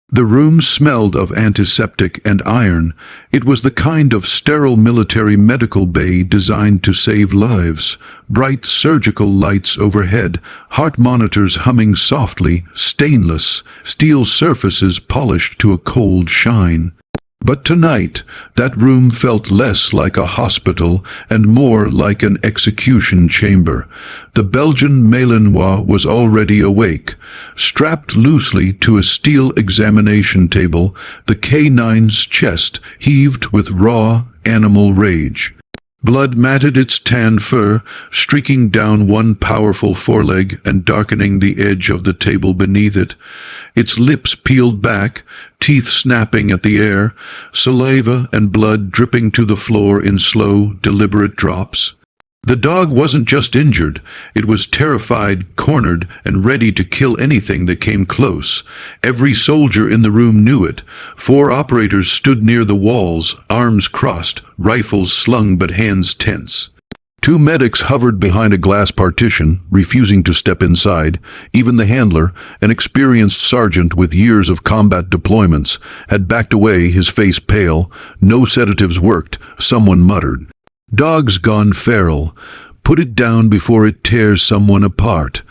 The room smelled of antiseptic and iron. It was the kind of sterile military medical bay designed to save lives. Bright surgical lights overhead, heart monitors humming softly, stainless, steel surfaces polished to a cold shine. But tonight, that room felt less like a hospital and more like an execution chamber. The Belgian Malinois was already awake. Strapped loosely to a steel examination table, the K9's chest heaved with raw animal rage. Blood matted its tan fur, streaking down one powerful foreleg and darkening the edge of the table beneath it. Its lips peeled back, teeth snapping at the air, saliva and blood dripping to the floor in slow, deliberate drops. The dog wasn't just injured, it was terrified, cornered, and ready to kill anything that came close. Every soldier in the room knew it. 4 operators stood near the walls, arms crossed, rifles slung but hands tense. 2 medics hovered behind a glass partition, refusing to step inside. Even the handler, an experienced sergeant with years of combat deployments, had backed away, his face pale. No sedatives worked, someone muttered. Dog's gone feral. Put it down before it tears someone apart.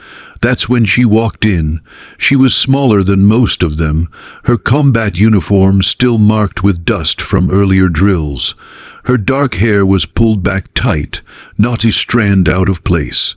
That's when she walked in. She was smaller than most of them, her combat uniform still marked with dust from earlier drills. Her dark hair was pulled back tight, not a strand out of place.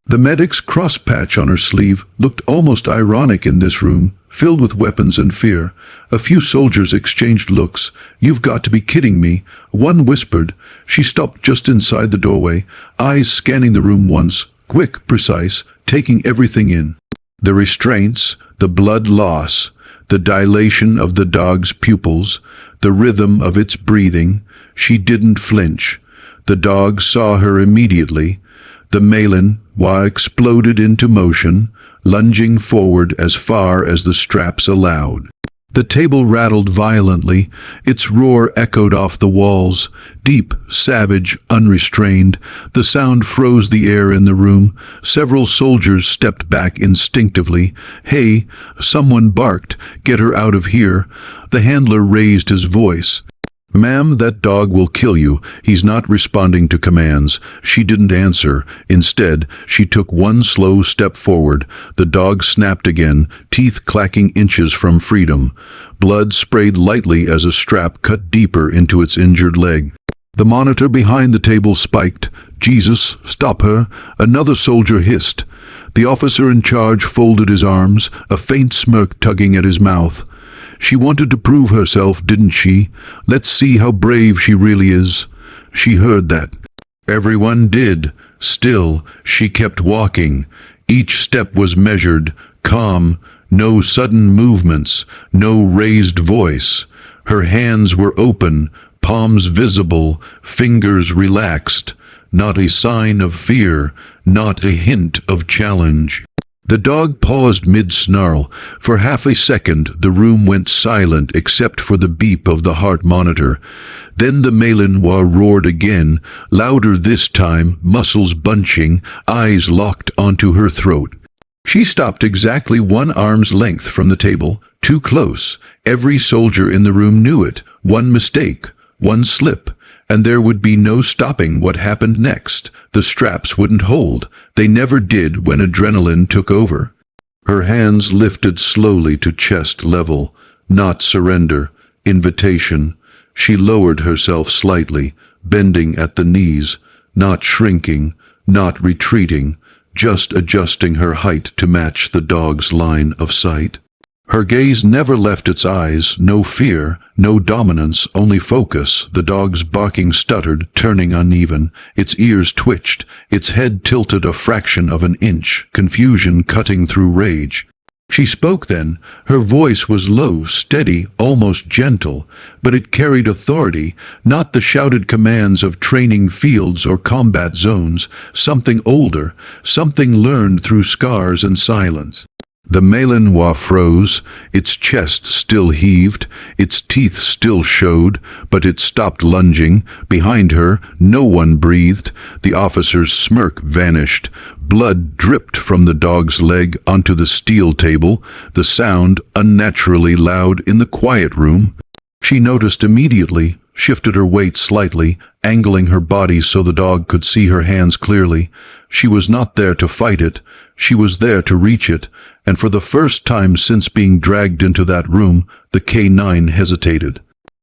The medic's crosspatch on her sleeve looked almost ironic in this room, filled with weapons and fear. A few soldiers exchanged looks. "You've got to be kidding me," one whispered. She stopped just inside the doorway, eyes scanning the room once, quick, precise, taking everything in. The restraints, the blood loss, the dilation of the dog's pupils, the rhythm of its breathing. She didn't flinch. The dog saw her immediately. The Malinois exploded into motion, lunging forward as far as the straps allowed. The table rattled violently, its roar echoed off the walls, deep, savage, unrestrained. The sound froze the air in the room. Several soldiers stepped back instinctively. "Hey," someone barked, "get her out of here." The handler raised his voice. "Ma'am, that dog will kill you. He's not responding to commands." She didn't answer. Instead, she took one slow step forward. The dog snapped again, teeth clacking inches from freedom. Blood sprayed lightly as a strap cut deeper into its injured leg. The monitor behind the table spiked. "Jesus, stop her," another soldier hissed. The officer in charge folded his arms, a faint smirk tugging at his mouth. "She wanted to prove herself, didn't she? Let's see how brave she really is." She heard that. Everyone did. Still, she kept walking. Each step was measured, calm, no sudden movements, no raised voice. Her hands were open, palms visible, fingers relaxed. Not a sign of fear, not a hint of challenge. The dog paused mid-snarl. For half a second, the room went silent except for the beep of the heart monitor. Then the Malinois roared again, louder this time, muscles bunching, eyes locked onto her throat. She stopped exactly 1 arm's length from the table, too close. Every soldier in the room knew it. One mistake, one slip, and there would be no stopping what happened next. The straps wouldn't hold. They never did when adrenaline took over. Her hands lifted slowly to chest level. Not surrender. Invitation. She lowered herself slightly, bending at the knees. Not shrinking, not retreating, just adjusting her height to match the dog's line of sight. Her gaze never left its eyes, no fear, no dominance, only focus. The dog's barking stuttered, turning uneven. Its ears twitched, its head tilted a fraction of an inch, confusion cutting through rage. She spoke then. Her voice was low, steady, almost gentle, but it carried authority, not the shouted commands of training fields or combat zones, something older, something learned through scars and silence. The Malinois froze, its chest still heaved, its teeth still showed, but it stopped lunging. Behind her, no one breathed. The officer's smirk vanished. Blood dripped from the dog's leg onto the steel table, the sound unnaturally loud in the quiet room. She noticed immediately, shifted her weight slightly, angling her body so the dog could see her hands clearly. She was not there to fight it, she was there to reach it, and for the first time since being dragged into that room, the K9 hesitated.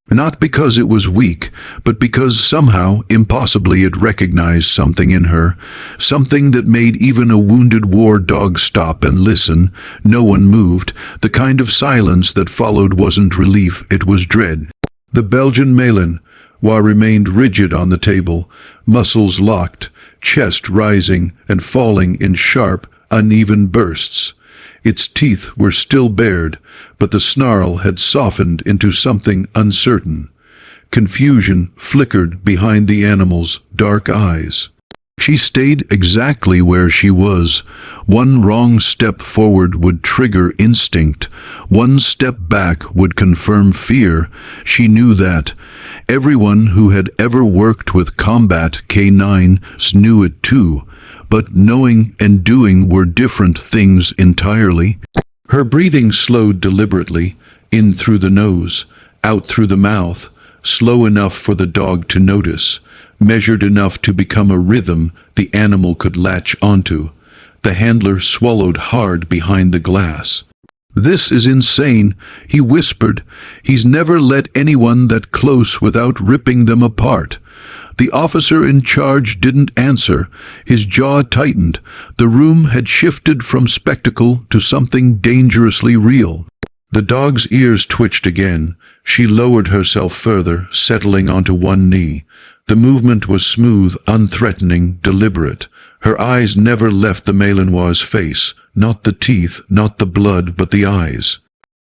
Not because it was weak, but because somehow, impossibly, it recognized something in her, something that made even a wounded war dog stop and listen. No one moved. The kind of silence that followed wasn't relief, it was dread. The Belgian Malinois remained rigid on the table, muscles locked, chest rising and falling in sharp, uneven bursts. Its teeth were still bared, but the snarl had softened into something uncertain. Confusion flickered behind the animal's dark eyes. She stayed exactly where she was. One wrong step forward would trigger instinct. One step back would confirm fear. She knew that. Everyone who had ever worked with combat K9s knew it too. But knowing and doing were different things entirely. Her breathing slowed deliberately, in through the nose, out through the mouth, slow enough for the dog to notice, measured enough to become a rhythm the animal could latch onto. The handler swallowed hard behind the glass. "This is insane," he whispered. "He's never let anyone that close without ripping them apart." The officer in charge didn't answer. His jaw tightened. The room had shifted from spectacle to something dangerously real. The dog's ears twitched again. She lowered herself further, settling onto one knee. The movement was smooth, unthreatening, deliberate. Her eyes never left the Malinois' face. Not the teeth, not the blood, but the eyes.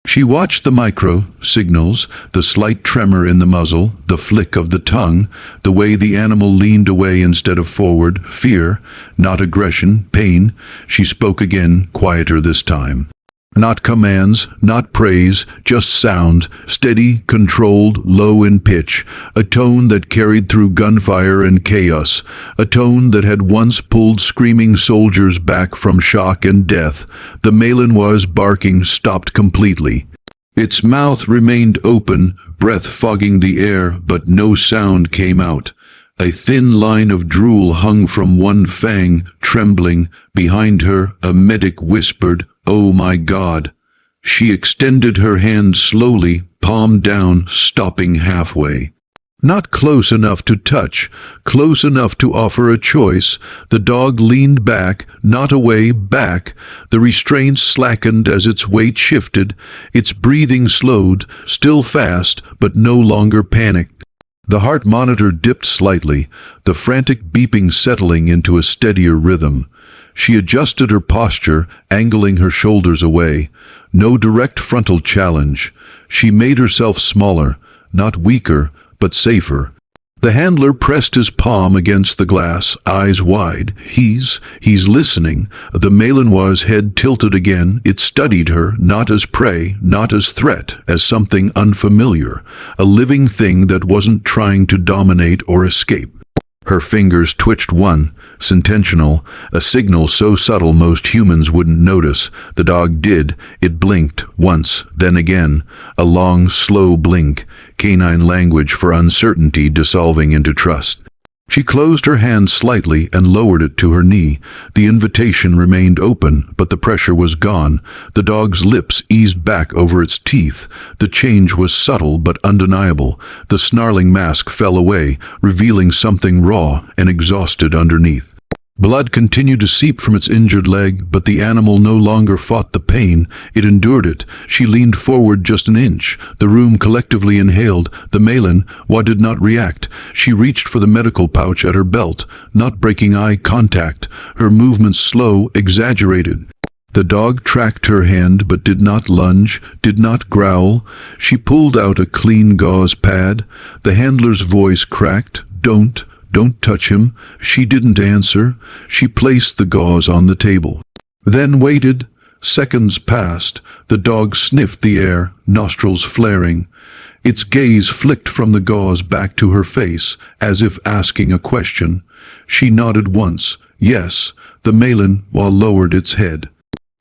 She watched the micro-signals, the slight tremor in the muzzle, the flick of the tongue, the way the animal leaned away instead of forward. Fear, not aggression, pain. She spoke again, quieter this time. Not commands, not praise, just sound, steady, controlled, low in pitch, a tone that carried through gunfire and chaos, a tone that had once pulled screaming soldiers back from shock and death. The Malinois' barking stopped completely. Its mouth remained open, breath fogging the air, but no sound came out. A thin line of drool hung from one fang, trembling. Behind her, a medic whispered, "Oh my God." She extended her hand slowly, palm down, stopping halfway. Not close enough to touch, close enough to offer a choice. The dog leaned back, not away, back. The restraints slackened as its weight shifted. Its breathing slowed, still fast, but no longer panicked. The heart monitor dipped slightly, the frantic beeping settling into a steadier rhythm. She adjusted her posture, angling her shoulders away. No direct frontal challenge. She made herself smaller, not weaker, but safer. The handler pressed his palm against the glass, eyes wide. He's listening. The Malinois' head tilted again. It studied her, not as prey, not as threat, as something unfamiliar. A living thing that wasn't trying to dominate or escape. Her fingers twitched once, intentional, a signal so subtle most humans wouldn't notice. The dog did. It blinked, once, then again. A long, slow blink, canine language for uncertainty dissolving into trust. She closed her hand slightly and lowered it to her knee. The invitation remained open, but the pressure was gone. The dog's lips eased back over its teeth. The change was subtle but undeniable. The snarling mask fell away, revealing something raw and exhausted underneath. Blood continued to seep from its injured leg, but the animal no longer fought the pain. It endured it. She leaned forward just an inch. The room collectively inhaled. The Malinois did not react. She reached for the medical pouch at her belt, not breaking eye contact. Her movements slow, exaggerated. The dog tracked her hand but did not lunge, did not growl. She pulled out a clean gauze pad. The handler's voice cracked. Don't touch him." She didn't answer. She placed the gauze on the table. Then waited, Seconds passed. The dog sniffed the air, nostrils flaring. Its gaze flicked from the gauze back to her face, as if asking a question. She nodded once. Yes, the Malin lowered its head.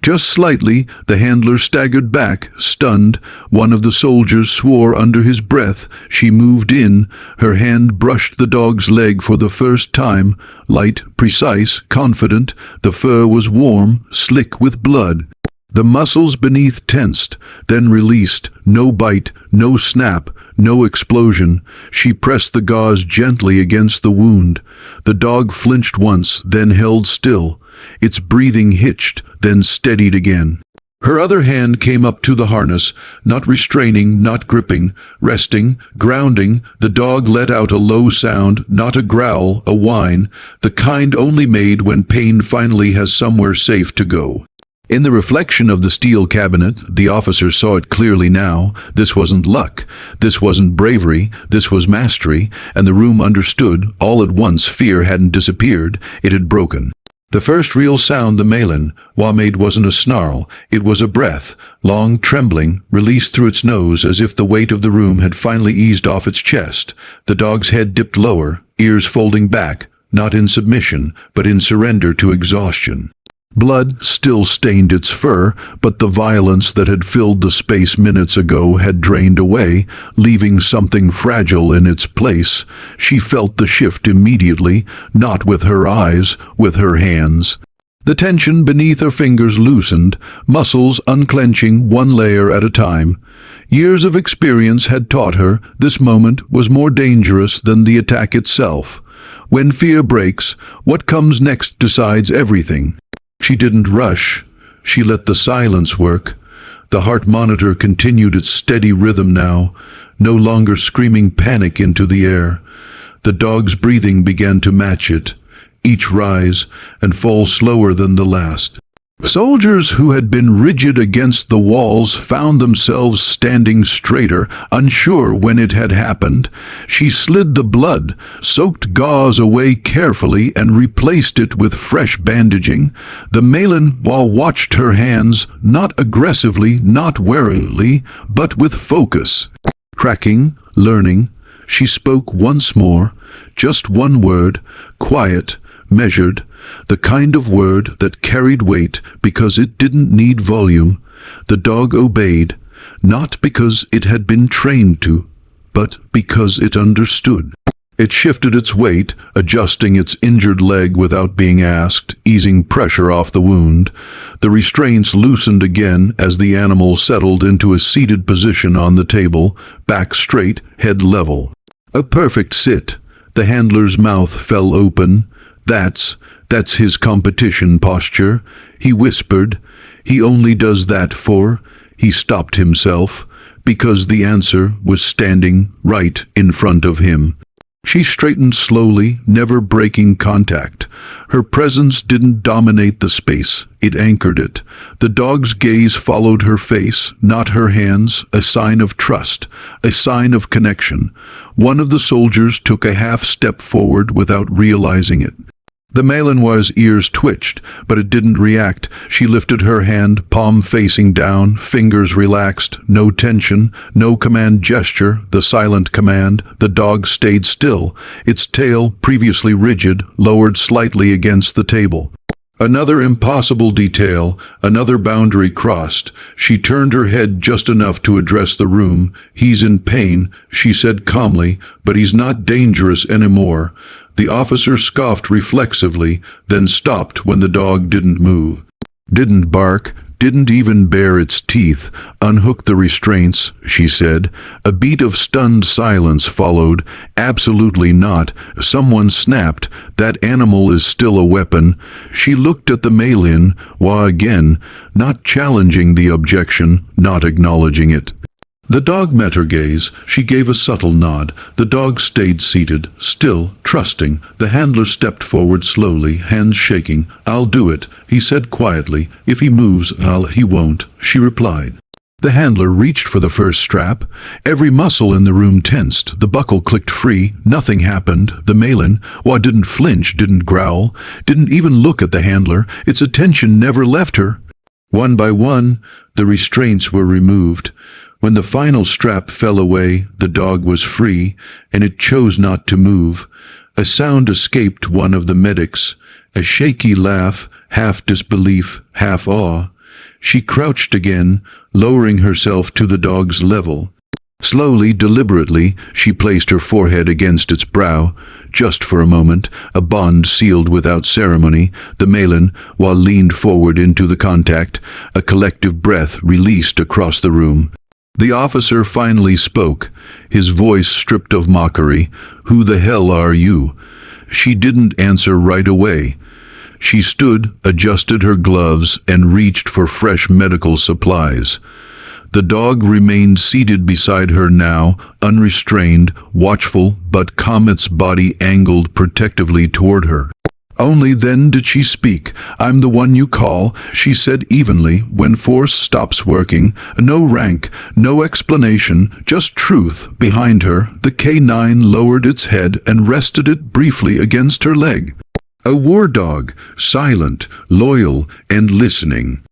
Just slightly, the handler staggered back, stunned. One of the soldiers swore under his breath. She moved in. Her hand brushed the dog's leg for the first time. Light, precise, confident. The fur was warm, slick with blood. The muscles beneath tensed, then released. No bite, no snap, no explosion. She pressed the gauze gently against the wound. The dog flinched once, then held still. Its breathing hitched, then steadied again. Her other hand came up to the harness, not restraining, not gripping, resting, grounding. The dog let out a low sound, not a growl, a whine, the kind only made when pain finally has somewhere safe to go. In the reflection of the steel cabinet, the officer saw it clearly now. This wasn't luck. This wasn't bravery. This was mastery, and the room understood. All at once, fear hadn't disappeared. It had broken. The first real sound the Malin made wasn't a snarl. It was a breath, long, trembling, released through its nose as if the weight of the room had finally eased off its chest. The dog's head dipped lower, ears folding back, not in submission, but in surrender to exhaustion. Blood still stained its fur, but the violence that had filled the space minutes ago had drained away, leaving something fragile in its place. She felt the shift immediately, not with her eyes, with her hands. The tension beneath her fingers loosened, muscles unclenching one layer at a time. Years of experience had taught her this moment was more dangerous than the attack itself. When fear breaks, what comes next decides everything. She didn't rush. She let the silence work. The heart monitor continued its steady rhythm now, no longer screaming panic into the air. The dog's breathing began to match it, each rise and fall slower than the last. Soldiers who had been rigid against the walls found themselves standing straighter, unsure when it had happened. She slid the blood-soaked gauze away carefully and replaced it with fresh bandaging. The Malin watched her hands, not aggressively, not warily, but with focus. Tracking, learning, she spoke once more, just one word, quiet, measured, the kind of word that carried weight because it didn't need volume. The dog obeyed, not because it had been trained to, but because it understood. It shifted its weight, adjusting its injured leg without being asked, easing pressure off the wound. The restraints loosened again as the animal settled into a seated position on the table, back straight, head level. A perfect sit. The handler's mouth fell open. That's his competition posture, he whispered. He only does that for... He stopped himself, because the answer was standing right in front of him. She straightened slowly, never breaking contact. Her presence didn't dominate the space, it anchored it. The dog's gaze followed her face, not her hands, a sign of trust, a sign of connection. One of the soldiers took a half step forward without realizing it. The Malinois's ears twitched, but it didn't react. She lifted her hand, palm facing down, fingers relaxed, no tension, no command gesture, the silent command. The dog stayed still, its tail, previously rigid, lowered slightly against the table. Another impossible detail, another boundary crossed. She turned her head just enough to address the room. He's in pain, she said calmly, but he's not dangerous anymore. The officer scoffed reflexively, then stopped when the dog didn't move. Didn't bark, didn't even bare its teeth. Unhook the restraints, she said. A beat of stunned silence followed. Absolutely not. Someone snapped. That animal is still a weapon. She looked at the Malin, again, not challenging the objection, not acknowledging it. The dog met her gaze. She gave a subtle nod. The dog stayed seated, still, trusting. The handler stepped forward slowly, hands shaking. "I'll do it," he said quietly. "If he moves, he won't," she replied. The handler reached for the first strap. Every muscle in the room tensed. The buckle clicked free. Nothing happened. The Malin, didn't flinch, didn't growl, didn't even look at the handler. Its attention never left her. One by one, the restraints were removed. When the final strap fell away, the dog was free, and it chose not to move. A sound escaped one of the medics, a shaky laugh, half disbelief, half awe. She crouched again, lowering herself to the dog's level. Slowly, deliberately, she placed her forehead against its brow. Just for a moment, a bond sealed without ceremony. The Malin, while leaned forward into the contact, a collective breath released across the room. The officer finally spoke, his voice stripped of mockery. "Who the hell are you?" She didn't answer right away. She stood, adjusted her gloves, and reached for fresh medical supplies. The dog remained seated beside her now, unrestrained, watchful, but Comet's body angled protectively toward her. Only then did she speak. "I'm the one you call," she said evenly. "When force stops working, no rank, no explanation, just truth." Behind her, the K9 lowered its head and rested it briefly against her leg. A war dog, silent, loyal, and listening.